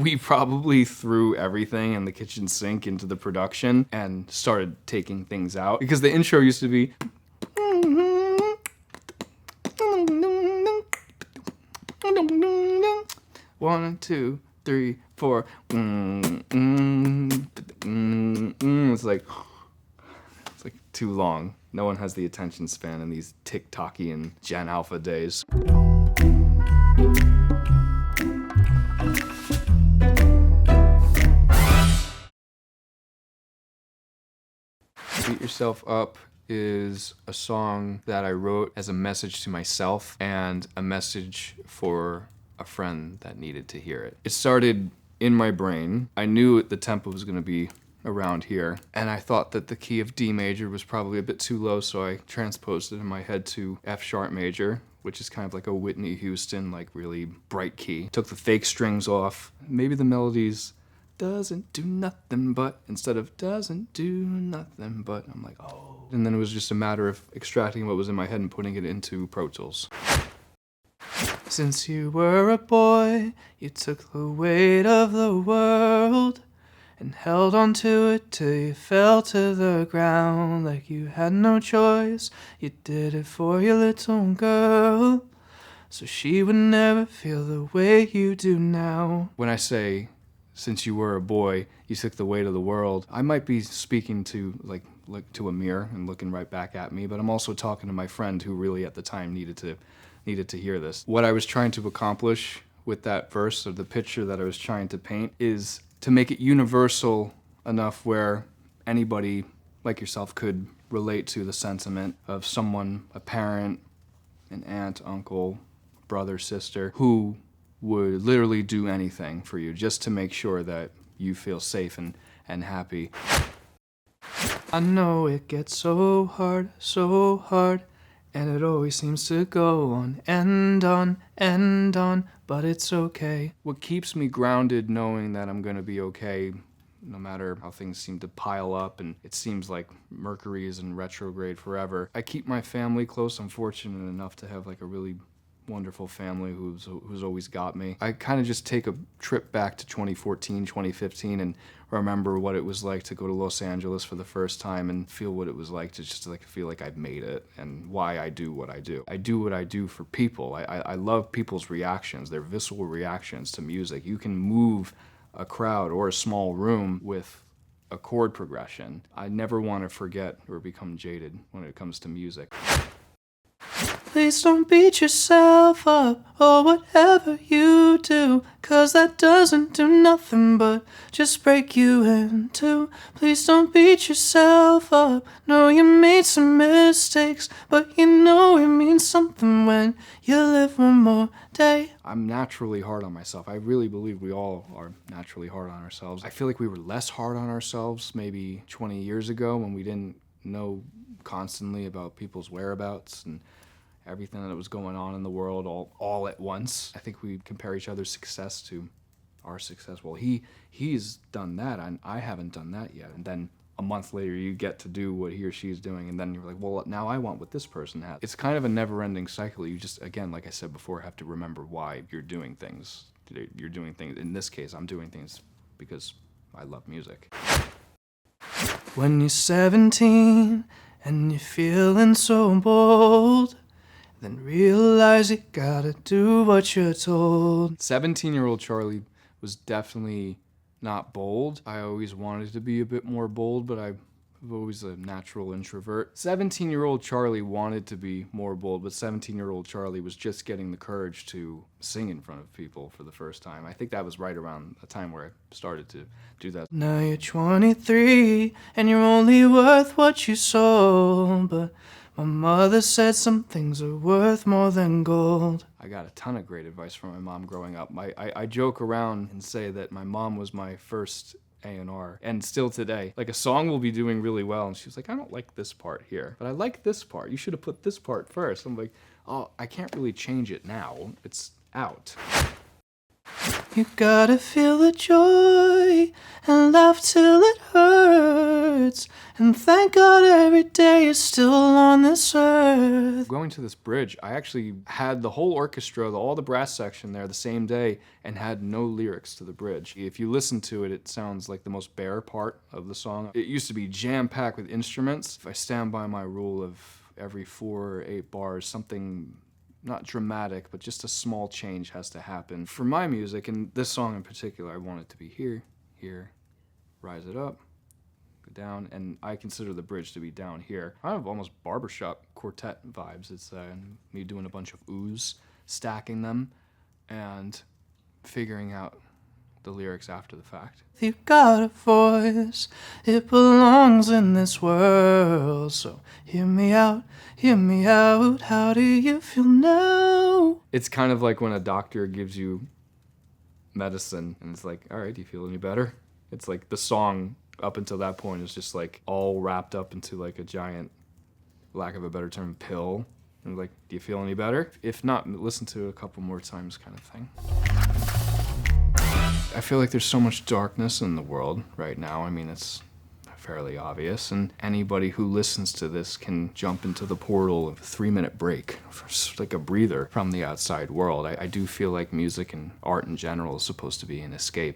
We probably threw everything in the kitchen sink into the production and started taking things out. Because the intro used to be... 1, 2, 3, 4. It's like too long. No one has the attention span in these TikToky and Gen Alpha days. Beat Yourself Up is a song that I wrote as a message to myself and a message for a friend that needed to hear it. It started in my brain. I knew the tempo was going to be around here, and I thought that the key of D major was probably a bit too low, so I transposed it in my head to F sharp major, which is kind of like a Whitney Houston, like really bright key. Took the fake strings off. Maybe the melodies doesn't do nothing but, instead of doesn't do nothing but, I'm like, oh. And then it was just a matter of extracting what was in my head and putting it into Pro Tools. Since you were a boy, you took the weight of the world and held on to it till you fell to the ground. Like you had no choice, you did it for your little girl, so she would never feel the way you do now. When I say, since you were a boy, you took the weight of the world, I might be speaking to like to a mirror and looking right back at me, but I'm also talking to my friend who really at the time needed to hear this. What I was trying to accomplish with that verse, or the picture that I was trying to paint, is to make it universal enough where anybody like yourself could relate to the sentiment of someone, a parent, an aunt, uncle, brother, sister, who would literally do anything for you just to make sure that you feel safe and happy. I know it gets so hard, and it always seems to go on and on and on, but it's okay. What keeps me grounded knowing that I'm gonna be okay, no matter how things seem to pile up and it seems like Mercury is in retrograde forever, I keep my family close. I'm fortunate enough to have like a really wonderful family who's always got me. I kind of just take a trip back to 2014, 2015 and remember what it was like to go to Los Angeles for the first time and feel what it was like to just like feel like I've made it and why I do what I do. I do what I do for people. I love people's reactions, their visceral reactions to music. You can move a crowd or a small room with a chord progression. I never want to forget or become jaded when it comes to music. Please don't beat yourself up or whatever you do, 'cause that doesn't do nothing but just break you in two. Please don't beat yourself up. No, you made some mistakes, but you know it means something when you live one more day. I'm naturally hard on myself. I really believe we all are naturally hard on ourselves. I feel like we were less hard on ourselves maybe 20 years ago when we didn't know constantly about people's whereabouts and everything that was going on in the world all at once. I think we compare each other's success to our success. Well, he's done that, and I haven't done that yet. And then a month later, you get to do what he or she is doing, and then you're like, well, now I want what this person has. It's kind of a never-ending cycle. You just, again, like I said before, have to remember why you're doing things. You're doing things, in this case, I'm doing things because I love music. When you're 17 and you're feeling so bold, then realize you gotta do what you're told. 17-year-old Charlie was definitely not bold. I always wanted to be a bit more bold, but I'm always a natural introvert. 17-year-old Charlie wanted to be more bold, but 17-year-old Charlie was just getting the courage to sing in front of people for the first time. I think that was right around the time where I started to do that. Now you're 23, and you're only worth what you sold, but my mother said some things are worth more than gold. I got a ton of great advice from my mom growing up. I joke around and say that my mom was my first A&R, and still today. Like a song will be doing really well, and she was like, I don't like this part here, but I like this part. You should have put this part first. I'm like, oh, I can't really change it now. It's out. You gotta feel the joy and laugh till it hurts. And thank God every day you're still on this earth. Going to this bridge, I actually had the whole orchestra, all the brass section there the same day and had no lyrics to the bridge. If you listen to it, it sounds like the most bare part of the song. It used to be jam-packed with instruments. If I stand by my rule of every 4 or 8 bars, something not dramatic, but just a small change has to happen. For my music, and this song in particular, I want it to be here, here, rise it up, go down, and I consider the bridge to be down here. I have almost barbershop quartet vibes. It's me doing a bunch of oohs, stacking them, and figuring out the lyrics after the fact. You got a voice, it belongs in this world, so hear me out, how do you feel now? It's kind of like when a doctor gives you medicine and it's like, all right, do you feel any better? It's like the song up until that point is just like all wrapped up into like a giant, lack of a better term, pill. And like, do you feel any better? If not, listen to it a couple more times kind of thing. I feel like there's so much darkness in the world right now. I mean, it's fairly obvious, and anybody who listens to this can jump into the portal of a 3-minute break, like a breather from the outside world. I do feel like music and art in general is supposed to be an escape.